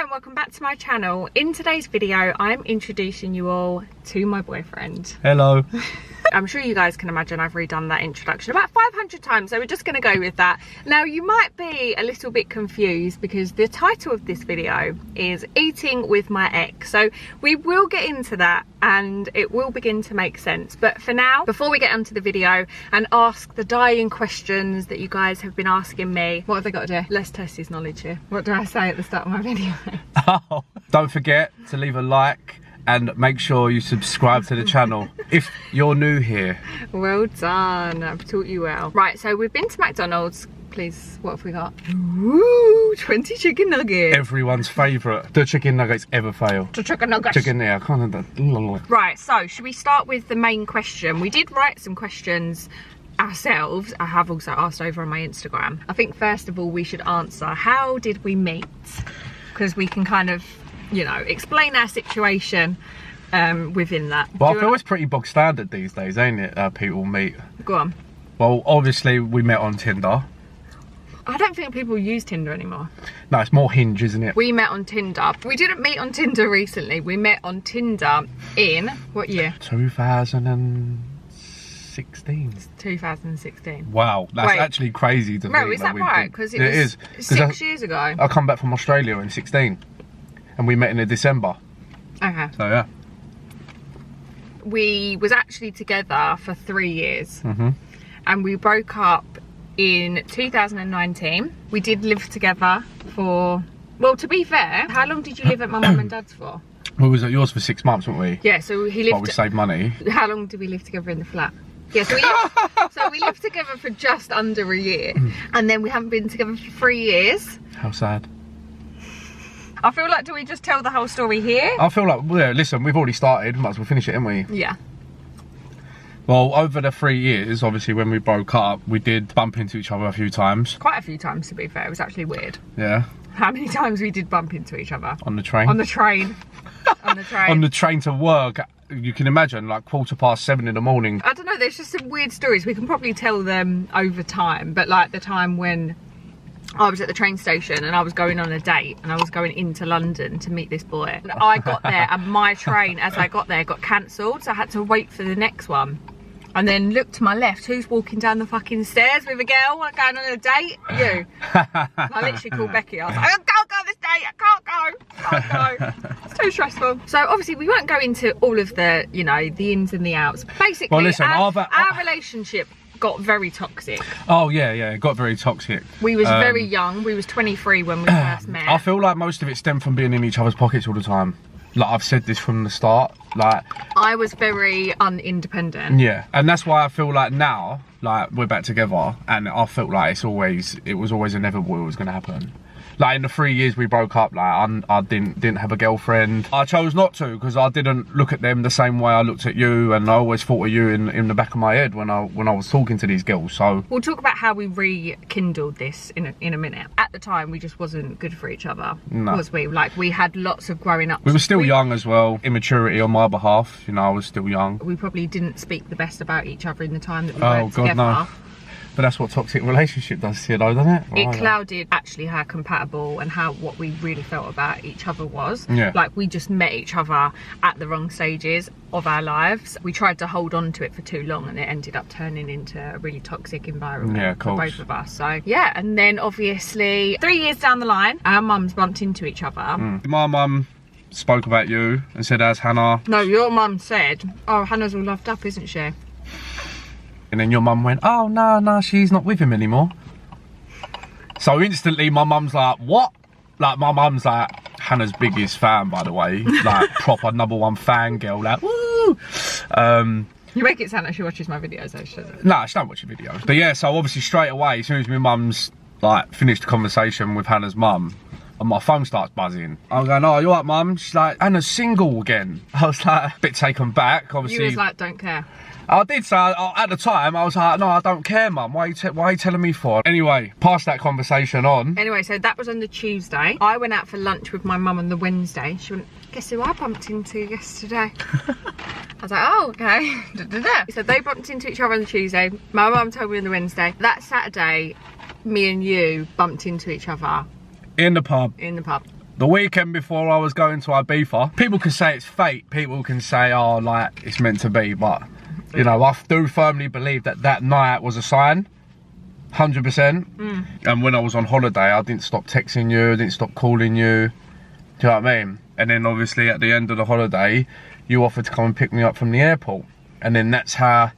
Hi and welcome back to my channel. In today's video I'm introducing you all to my boyfriend. Hello. I'm sure you guys can imagine I've redone that introduction about 500 times, so we're just going to go with that. Now you might be a little bit confused because the title of this video is Eating with My Ex, so we will get into that and it will begin to make sense. But for now, before we get onto the video and ask the dying questions that you guys have been asking me, what have they got to do? Let's test his knowledge here. What do I say at the start of my video? Oh, don't forget to leave a like and make sure you subscribe to the channel if you're new here. Well done, I've taught you well. Right, so we've been to McDonald's. Please, what have we got? Ooh, 20 chicken nuggets. Everyone's favourite. The chicken nuggets ever fail. The chicken nuggets. Chicken, yeah, I can't have. Right, so should we start with the main question? We did write some questions ourselves. I have also asked over on my Instagram. I think first of all we should answer, how did we meet? Because we can kind of, you know, explain our situation within that. Well, I feel it's pretty bog standard these days, ain't it? People meet. Go on. Well, obviously we met on Tinder. I don't think people use Tinder anymore. No, it's more Hinge, isn't it? We met on Tinder. We didn't meet on Tinder recently. We met on Tinder in, what year? 2016. 2016. Wow, that's Wait. actually crazy to No, think is that we right? did. Because It is. 6 years ago. I come back from Australia in 16 and we met in December. Okay. So yeah. We was actually together for 3 years. Mm-hmm. And we broke up in 2019. We did live together for, well, to be fair, how long did you live at my mum and dad's for? We was at yours for 6 months, weren't we? Yeah, so he lived. While we saved money. How long did we live together in the flat? Yeah, so we lived together for just under a year, and then we haven't been together for 3 years. How sad. I feel like, do we just tell the whole story here? I feel like, well, yeah, listen, we've already started, might as well finish it, haven't we? Yeah. Well, over the 3 years, obviously when we broke up, we did bump into each other a few times. Quite a few times, to be fair. It was actually weird. Yeah. How many times we did bump into each other? On the train. On the train. On the train. On the train to work. You can imagine, like 7:15 in the morning. I don't know, there's just some weird stories. We can probably tell them over time, but like the time when I was at the train station and I was going on a date and I was going into London to meet this boy. And I got there and my train, as I got there, got cancelled, so I had to wait for the next one. And then look to my left, who's walking down the fucking stairs with a girl going on a date? You. I literally called Becky. I was like, I can't go on this date, I can't go. It's too stressful. So obviously we won't go into all of the, you know, the ins and the outs. Basically, Well, listen, our relationship got very toxic. Oh, yeah, it got very toxic. We was very young. We was 23 when we first met. I feel like most of it stemmed from being in each other's pockets all the time. Like, I've said this from the start, like... I was very unindependent. Yeah, and that's why I feel like now, like, we're back together, and I felt like it was always inevitable it was going to happen. Like, in the 3 years we broke up, like, I didn't have a girlfriend. I chose not to, because I didn't look at them the same way I looked at you, and I always thought of you in the back of my head when I was talking to these girls, so... We'll talk about how we rekindled this in a minute. At the time, we just wasn't good for each other, No. was we? Like, we had lots of growing up. We were still young as well, immaturity on my behalf, you know, I was still young. We probably didn't speak the best about each other in the time that we Oh, worked God, together. no. But that's what toxic relationship does to you though, doesn't it? It clouded actually how compatible and what we really felt about each other was. Yeah. Like, we just met each other at the wrong stages of our lives. We tried to hold on to it for too long and it ended up turning into a really toxic environment for both of us. So yeah, and then obviously 3 years down the line, our mums bumped into each other. My mum spoke about you and said, "How's Hannah?" No, your mum said, "Oh, Hannah's all loved up, isn't she?" And then your mum went, "Oh, no, she's not with him anymore." So instantly my mum's like, "What?" Like, my mum's like Hannah's biggest fan, by the way. Like, proper #1 fan girl, like, woo! You make it sound like she watches my videos though, she doesn't. Nah, she don't watch your videos. But yeah, so obviously straight away, as soon as my mum's like finished the conversation with Hannah's mum, and my phone starts buzzing. I'm going, "Oh, you alright, mum?" She's like, "Hannah's single again." I was like, a bit taken back, obviously. You was like, "Don't care." I did say, at the time, I was like, "No, I don't care, mum. Why are you telling me for?" Anyway, pass that conversation on. Anyway, so that was on the Tuesday. I went out for lunch with my mum on the Wednesday. She went, "Guess who I bumped into yesterday?" I was like, "Oh, okay." So they bumped into each other on the Tuesday. My mum told me on the Wednesday. That Saturday, me and you bumped into each other. In the pub. In the pub. The weekend before I was going to Ibiza, people can say it's fate, people can say, oh, like, it's meant to be, but, you know, I do firmly believe that that night was a sign, 100%. And when I was on holiday, I didn't stop texting you, I didn't stop calling you, do you know what I mean? And then obviously at the end of the holiday, you offered to come and pick me up from the airport. And then that's how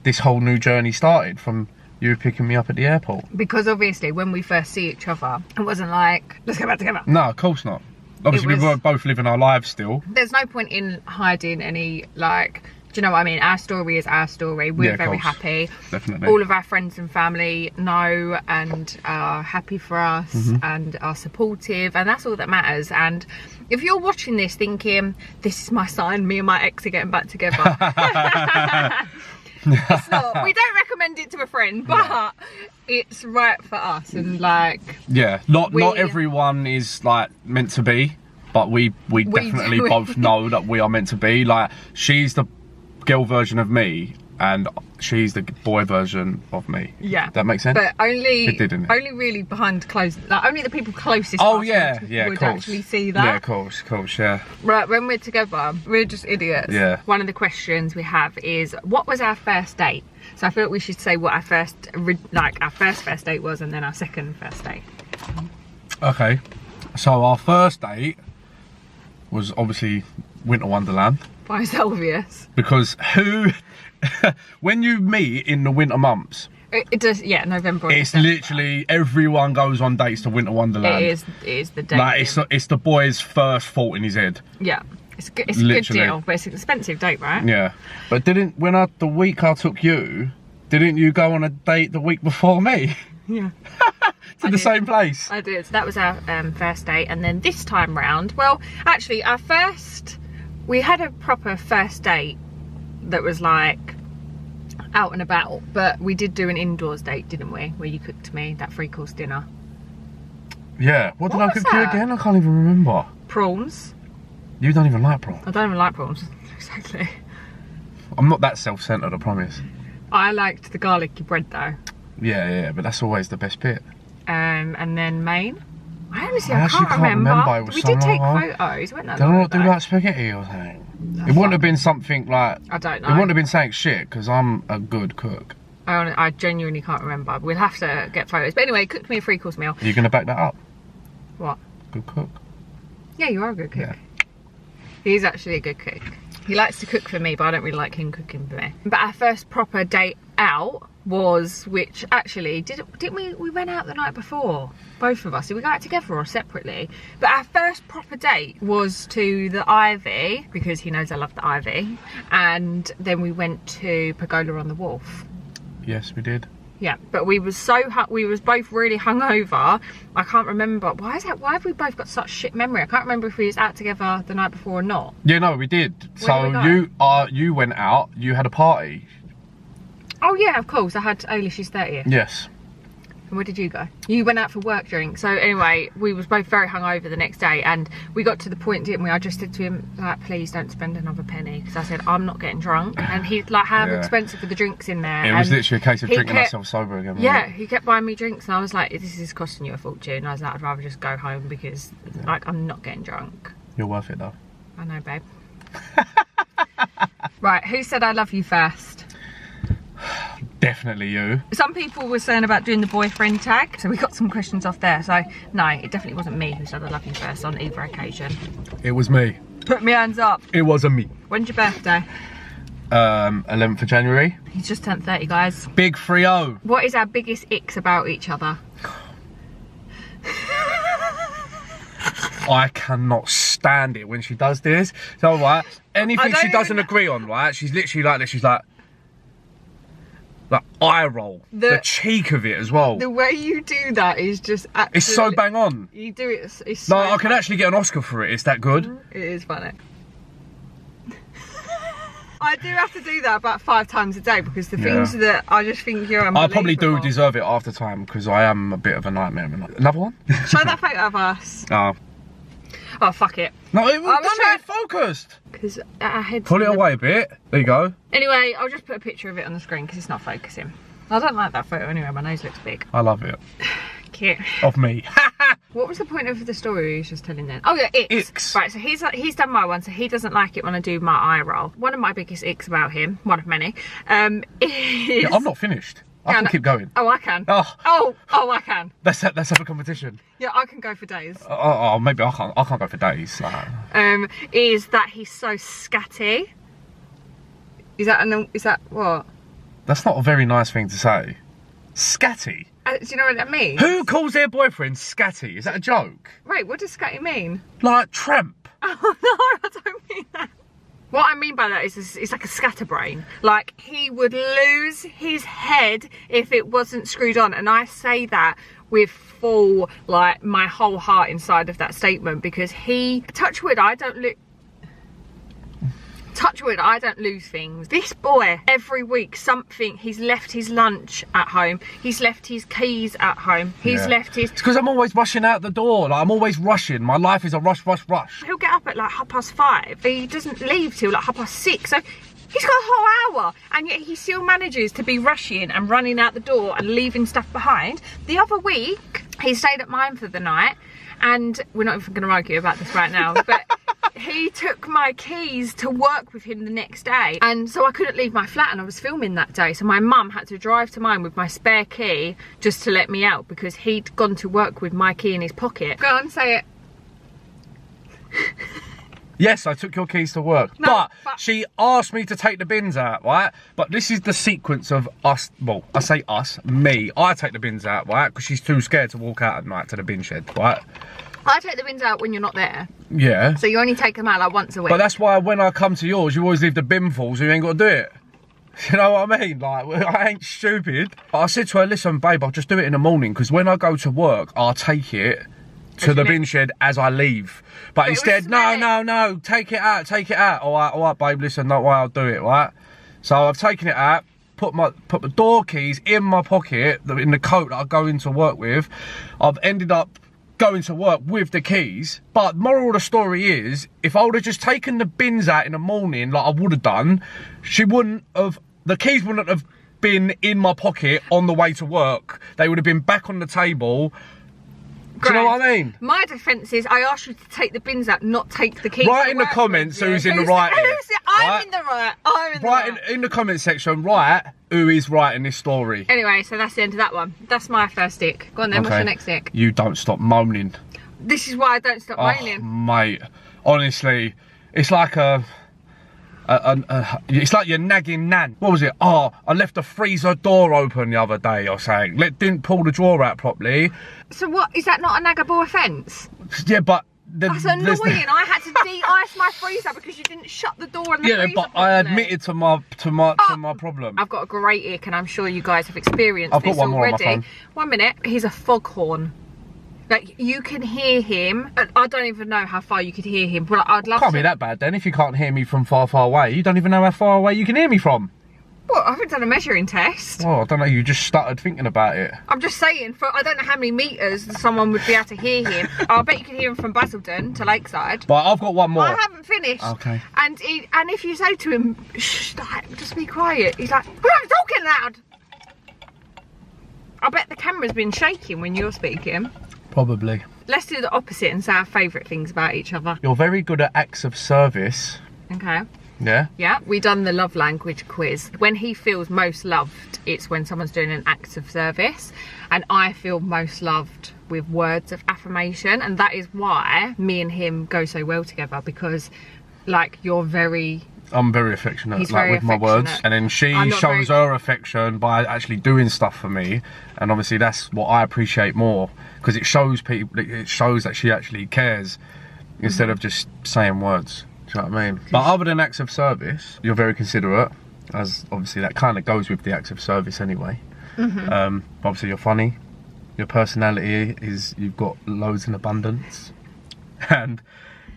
this whole new journey started, from you picking me up at the airport. Because obviously when we first see each other, it wasn't like, let's go back together. No, of course not. Obviously we were both living our lives still. There's no point in hiding any, like, do you know what I mean? Our story is our story. We're very happy. Definitely. All of our friends and family know and are happy for us and are supportive, and that's all that matters. And if you're watching this thinking, this is my sign, me and my ex are getting back together. It's not. We don't recommend it to a friend, but it's right for us. And like, yeah, not everyone is like meant to be, but we definitely both know that we are meant to be. Like, she's the girl version of me, and she's the boy version of me. Yeah, that makes sense. But only it did, didn't it? Only really behind closed, like only the people closest. Oh to us yeah, would actually see that. Yeah, of course, yeah. Right, when we're together, we're just idiots. Yeah. One of the questions we have is, what was our first date? So I feel like we should say what our first date was, and then our second first date. Okay, so our first date was obviously Winter Wonderland. Why is that obvious? Because when you meet in the winter months, it does, yeah, November. It's literally everyone goes on dates to Winter Wonderland. It is the date. Like, it's the boy's first thought in his head. Yeah, it's a good deal, but it's an expensive date, right? Yeah, but the week I took you, didn't you go on a date the week before me? Yeah. To the same place. I did. So that was our first date, and then this time round, well, actually, we had a proper first date that was like out and about, but we did do an indoors date, didn't we? Where you cooked me that 3-course dinner. Yeah. What did I cook you again? I can't even remember. Prawns. You don't even like prawns. I don't even like prawns. Exactly. I'm not that self-centered, I promise. I liked the garlicky bread though. Yeah, but that's always the best bit. And then Maine. I honestly can't remember. It was we so did take long ago. photos. Weren't that Don't long know, do like spaghetti or something. It wouldn't have been something like. I don't know. It wouldn't have been saying shit, because I'm a good cook. I genuinely can't remember. We'll have to get photos. But anyway, cooked me a 3-course meal. Are you going to back that up? What? Good cook. Yeah, you are a good cook. Yeah. He's actually a good cook. He likes to cook for me, but I don't really like him cooking for me. But our first proper date out was, which actually, didn't we went out the night before? Both of us. Did we go out together or separately? But our first proper date was to the Ivy, because he knows I love the Ivy. And then we went to Pergola on the Wharf. Yes, we did. Yeah, but we was both really hungover. I can't remember. Why have we both got such shit memory? I can't remember if we was out together the night before or not. Yeah, no, we did. Where did we go? You went out. You had a party. Oh yeah, of course. I had Eilish's 30th. Yes. And where did you go? You went out for work drink. So anyway, we was both very hungover the next day, and we got to the point, didn't we? I just said to him, like, please don't spend another penny, because I said I'm not getting drunk, and he's like, how expensive are the drinks in there? It was literally a case of drinking myself sober again. Yeah, he kept buying me drinks, and I was like, this is costing you a fortune. I was like, I'd rather just go home, because like, I'm not getting drunk. You're worth it though. I know, babe. Right, who said I love you first? Definitely you. Some people were saying about doing the boyfriend tag, so we got some questions off there. So no, it definitely wasn't me who said I love you first on either occasion. It was me. Put me hands up. It wasn't me. When's your birthday? 11th of January. He's just turned 30, guys. Big 3-0. What is our biggest icks about each other? I cannot stand it when she does this. So right, anything she doesn't agree on, right? She's literally like this. She's like eye roll. The cheek of it as well. The way you do that is just absolutely... It's so bang on. You do it. It's so I could actually get an Oscar for it. It's that good. It is funny. I do have to do that about 5 times a day, because the things that I just think you're unbelievable. I probably do deserve it after time, because I am a bit of a nightmare. Another one? Show that photo of us. Oh, fuck it. No, it was focused. Because our head's... Pull it away a bit. There you go. Anyway, I'll just put a picture of it on the screen, because it's not focusing. I don't like that photo anyway. My nose looks big. I love it. Cute. Of me. What was the point of the story he was just telling then? Oh yeah, icks. Right, so he's done my one, so he doesn't like it when I do my eye roll. One of my biggest icks about him, one of many, is... Yeah, I'm not finished. I can keep going. Oh, I can. Oh, I can. Let's have a competition. Yeah, I can go for days. Maybe I can't go for days. Is that he's so scatty? Is that what? That's not a very nice thing to say. Scatty. Do you know what that means? Who calls their boyfriend scatty? Is that a joke? Wait, what does scatty mean? Like tramp. Oh no, I don't mean that. What I mean by that is it's like a scatterbrain. Like, he would lose his head if it wasn't screwed on. And I say that with full, like, my whole heart inside of that statement, because touch wood, I don't lose things. This boy, every week, he's left his lunch at home, he's left his keys at home, he's left his... It's because I'm always rushing out the door, like, I'm always rushing. My life is a rush. He'll get up at like 5:30, he doesn't leave till like 6:30, so he's got a whole hour, and yet he still manages to be rushing and running out the door and leaving stuff behind. The other week, he stayed at mine for the night, and we're not even going to argue about this right now, but he took my keys to work with him the next day, and so I couldn't leave my flat, and I was filming that day, so my mum had to drive to mine with my spare key just to let me out, because he'd gone to work with my key in his pocket. Go on, say it. Yes, I took your keys to work, but she asked me to take the bins out, right? But this is the sequence of us, well, I say us, me. I take the bins out, right? Because she's too scared to walk out at night to the bin shed, right? I take the bins out when you're not there. Yeah. So you only take them out like once a week. But that's why when I come to yours, you always leave the bin full, so you ain't got to do it. You know what I mean? Like, I ain't stupid. But I said to her, listen, babe, I'll just do it in the morning, because when I go to work, I'll take it to the bin shed as I leave. But instead, no, take it out. All right, babe, listen, don't worry, I'll do it, right? So I've taken it out, put the door keys in my pocket, in the coat that I go into work with. I've ended up going to work with the keys. But moral of the story is, if I would have just taken the bins out in the morning like I would have done, the keys wouldn't have been in my pocket on the way to work. They would have been back on the table. Do you know what I mean? My defence is, I asked you to take the bins out, not take the keys. Write in the comments who's in the right here. I'm in the right. I'm in the right. In the comment section, write who is right in this story. Anyway, so that's the end of that one. That's my first ick. Go on then, what's your next ick? You don't stop moaning. This is why I don't stop moaning. Mate, honestly, it's like it's like your nagging nan. What was it? Oh, I left the freezer door open the other day or something. Didn't pull the drawer out properly. So what, is that not a naggable offence? Yeah, but... That's annoying. I had to de-ice my freezer because you didn't shut the door in the freezer. Yeah, but I admitted to my problem. I've got a great ick, and I'm sure you guys have experienced this already. I've got one more on my phone. 1 minute. He's a foghorn. Like, you can hear him. I don't even know how far you could hear him, but I'd love to. Can't be that bad then if you can't hear me from far away. You don't even know how far away you can hear me from. Well, I haven't done a measuring test. Oh, I don't know, you just stuttered thinking about it. I'm just saying, I don't know how many metres someone would be able to hear him. I bet you could hear him from Basildon to Lakeside. But I've got one more. I haven't finished. Okay. And if you say to him, shh, just be quiet, he's like, I'm not talking loud. I bet the camera's been shaking when you're speaking. Probably. Let's do the opposite and say our favourite things about each other. You're very good at acts of service. Okay. Yeah? Yeah, we done the love language quiz. When he feels most loved, it's when someone's doing an act of service. And I feel most loved with words of affirmation. And that is why me and him go so well together, because, like, I'm very affectionate, with my words. And then she shows her affection by actually doing stuff for me. And obviously that's what I appreciate more, because it shows that she actually cares instead of just saying words. Do you know what I mean? But other than acts of service, you're very considerate, as obviously that kind of goes with the acts of service anyway. Obviously you're funny. Your personality is, you've got loads in abundance. And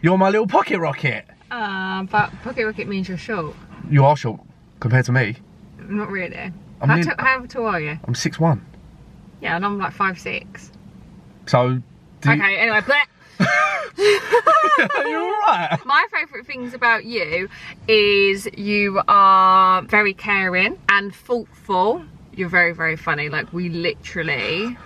you're my little pocket rocket. But pocket rocket means you're short. You are short compared to me. Not really. How tall are you? I'm 6'1". Yeah, and I'm like 5'6". So... Okay, anyway, You're alright. My favourite things about you is you are very caring and thoughtful. You're very, very funny. Like, we literally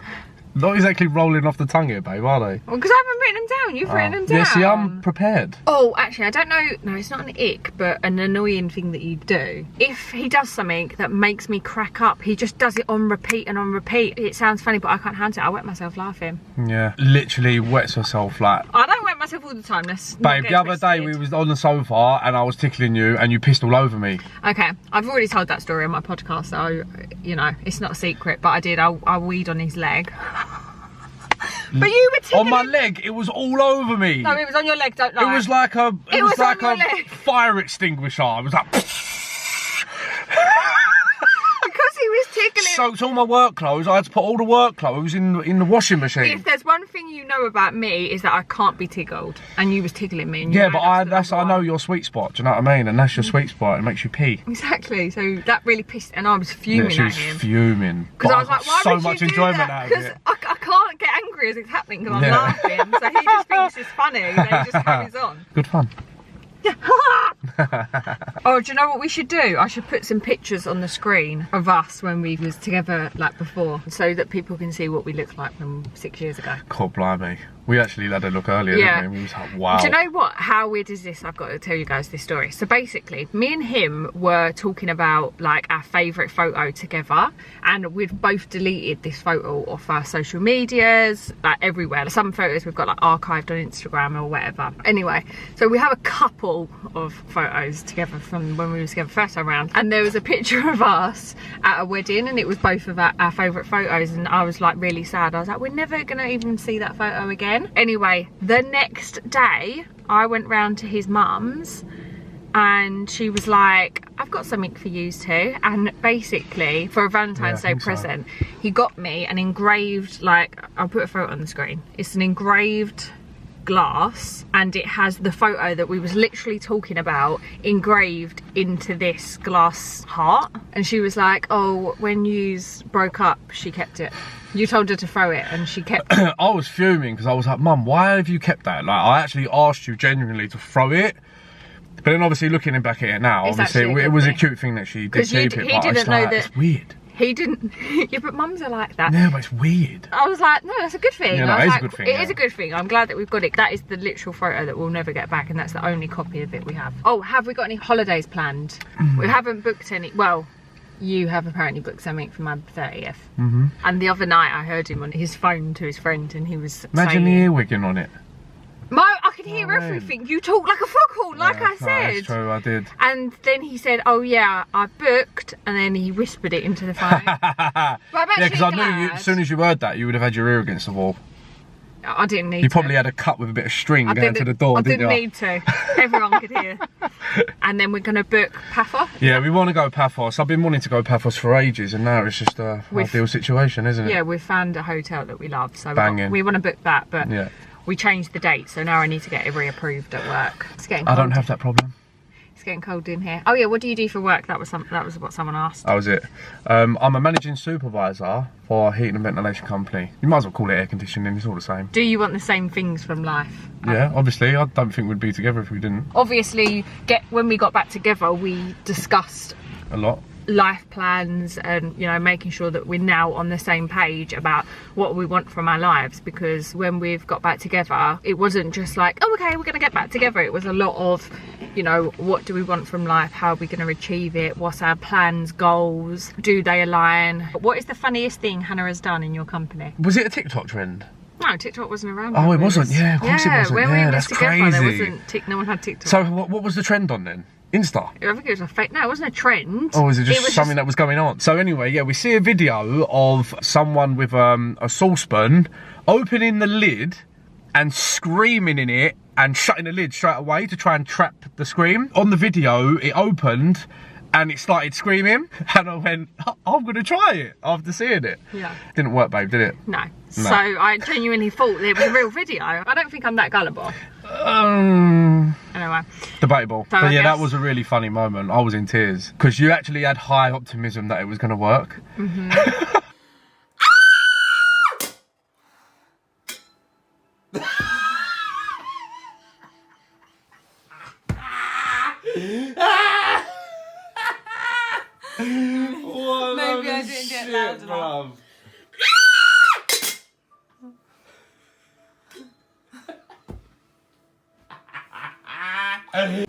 Not exactly rolling off the tongue here, babe, are they? Well, because I haven't written them down. You've written them down. Yeah, see, I'm prepared. Oh, actually, I don't know. No, it's not an ick, but an annoying thing that you do. If he does something that makes me crack up, he just does it on repeat and on repeat. It sounds funny, but I can't handle it. I wet myself laughing. Yeah, literally wets herself like. I don't wet myself all the time. Babe, the other day we was on the sofa and I was tickling you and you pissed all over me. Okay, I've already told that story on my podcast, so you know it's not a secret. But I did. I weed on his leg. But you were tickling. On my leg, it was all over me. No, it was on your leg. Don't lie. It was like a. It was like on a your leg. fire extinguisher. It was like. Because he was tickling. Soaked all my work clothes. I had to put all the work clothes in the washing machine. If there's one thing you know about me is that I can't be tickled, and you was tickling me. And yeah, but I know your sweet spot. Do you know what I mean? And that's your sweet spot. It makes you pee. Exactly. So that really pissed, and I was fuming yeah, she was at him. Fuming. Because I was like, why so would much you do enjoyment that? out of Because it. I can't get angry as it's happening because I'm Yeah. laughing. So he just thinks it's funny. And he just carries on. Good fun. Oh, do you know what we should do? I should put some pictures on the screen of us when we was together like before, so that people can see what we looked like from 6 years ago. God blimey. We actually had a look earlier, Yeah. didn't we? We was like, wow. Do you know what? How weird is this? I've got to tell you guys this story. So basically, me and him were talking about like our favourite photo together, and we've both deleted this photo off our social medias, like everywhere. Some photos we've got like archived on Instagram or whatever. Anyway, so we have a couple of photos together from when we were together first time around, and there was a picture of us at a wedding, and it was both of our favourite photos, and I was like really sad. I was like, we're never gonna even see that photo again. Anyway, the next day I went round to his mum's and she was like, I've got something for you too. And basically for a Valentine's Day present, he got me an engraved, like, I'll put a photo on the screen. It's an engraved glass, and it has the photo that we was literally talking about engraved into this glass heart. And she was like, oh, when yous broke up, she kept it. You told her to throw it and she kept it. I was fuming because I was like, Mum, why have you kept that? Like, I actually asked you genuinely to throw it. But then obviously looking back at it now, It's obviously actually a it good was a thing. cute thing that she did 'Cause keep he it, but didn't it's know like, that- it's weird. He didn't. Yeah, but mums are like that. Yeah, but it's weird. I was like, no, that's a good thing. Yeah, no, I was it is a like, good thing, It yeah. is a good thing. I'm glad that we've got it. That is the literal photo that we'll never get back, and that's the only copy of it we have. Oh, have we got any holidays planned? We haven't booked any. Well, you have apparently booked something for my 30th. And the other night I heard him on his phone to his friend, and he was Imagine the saying, earwigging on it. Mo, I could hear Oh, man. everything. You talk like a foghorn, like Yeah, I no, said. that's true, I did. And then he said, oh yeah, I booked, and then he whispered it into the phone. But I'm Yeah, actually because I knew you, glad. as soon as you heard that, you would have had your ear against the wall. I didn't need You to. probably had a cut with a bit of string going to the door, I didn't didn't you? need to. Everyone could hear. And then we're going to book Paphos. Yeah, we want to go Paphos. I've been wanting to go Paphos for ages, and now it's just a ideal situation, isn't it? Yeah, we've found a hotel that we love, so Banging. we want to book that, but Yeah. we changed the date, so now I need to get it reapproved at work. It's getting I cold. don't have that problem. It's getting cold in here. Oh yeah, what do you do for work? That was what someone asked. That was it. I'm a managing supervisor for a heating and ventilation company. You might as well call it air conditioning, it's all the same. Do you want the same things from life? Yeah, obviously. I don't think we'd be together if we didn't. Obviously, when we got back together, we discussed A lot. life plans and, you know, making sure that we're now on the same page about what we want from our lives, because when we've got back together, it wasn't just like, oh okay, we're gonna get back together. It was a lot of, you know, what do we want from life, how are we going to achieve it, what's our plans, goals, do they align? What is the funniest thing Hannah has done in your company? Was it a TikTok trend? No, TikTok wasn't around. Oh, when it we wasn't? was- Yeah, of course it wasn't. when Yeah, we that's was together, there crazy. wasn't no one had TikTok. So what was the trend on then? Insta? I think it was a fake. No, it wasn't a trend. Or was it just something that was going on? So anyway, yeah, we see a video of someone with a saucepan opening the lid and screaming in it and shutting the lid straight away to try and trap the scream. On the video, it opened and it started screaming, and I went, I'm going to try it after seeing it. Yeah. Didn't work, babe, did it? No. So I genuinely thought it was a real video. I don't think I'm that gullible. Anyway. Debatable. So But I yeah, that guess- was a really funny moment. I was in tears because you actually had high optimism that it was going to work. Maybe I didn't get loud enough.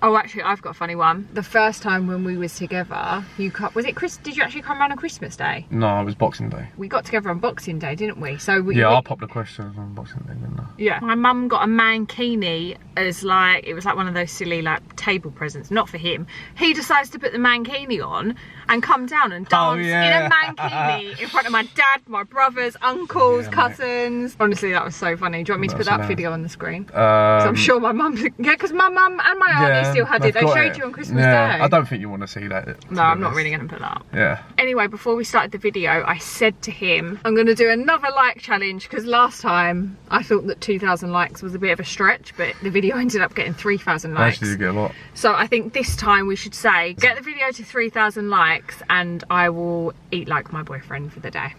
Oh, actually, I've got a funny one. The first time when we was together, was it Chris? Did you actually come around on Christmas Day? No, it was Boxing Day. We got together on Boxing Day, didn't we? So Yeah, I popped the questions on Boxing Day, didn't I? Yeah. My mum got a mankini as like, it was like one of those silly like table presents, not for him. He decides to put the mankini on and come down and dance in a mankini in front of my dad, my brothers, uncles, cousins. Honestly, that was so funny. Do you want me to put that video on the screen? I'm sure my mum, because my mum and my auntie still had it. They showed you on Christmas Day. I don't think you want to see that. No, I'm not really going to put that up. Yeah. Anyway, before we started the video, I said to him, I'm going to do another like challenge, because last time I thought that 2,000 likes was a bit of a stretch, but the video ended up getting 3,000 likes. Actually, you get a lot. So I think this time we should say, get the video to 3,000 likes and I will eat like my boyfriend for the day.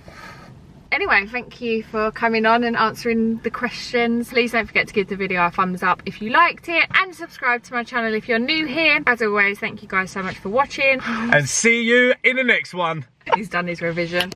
Anyway, thank you for coming on and answering the questions. Please don't forget to give the video a thumbs up if you liked it, and subscribe to my channel if you're new here. As always, thank you guys so much for watching. And see you in the next one. He's done his revision.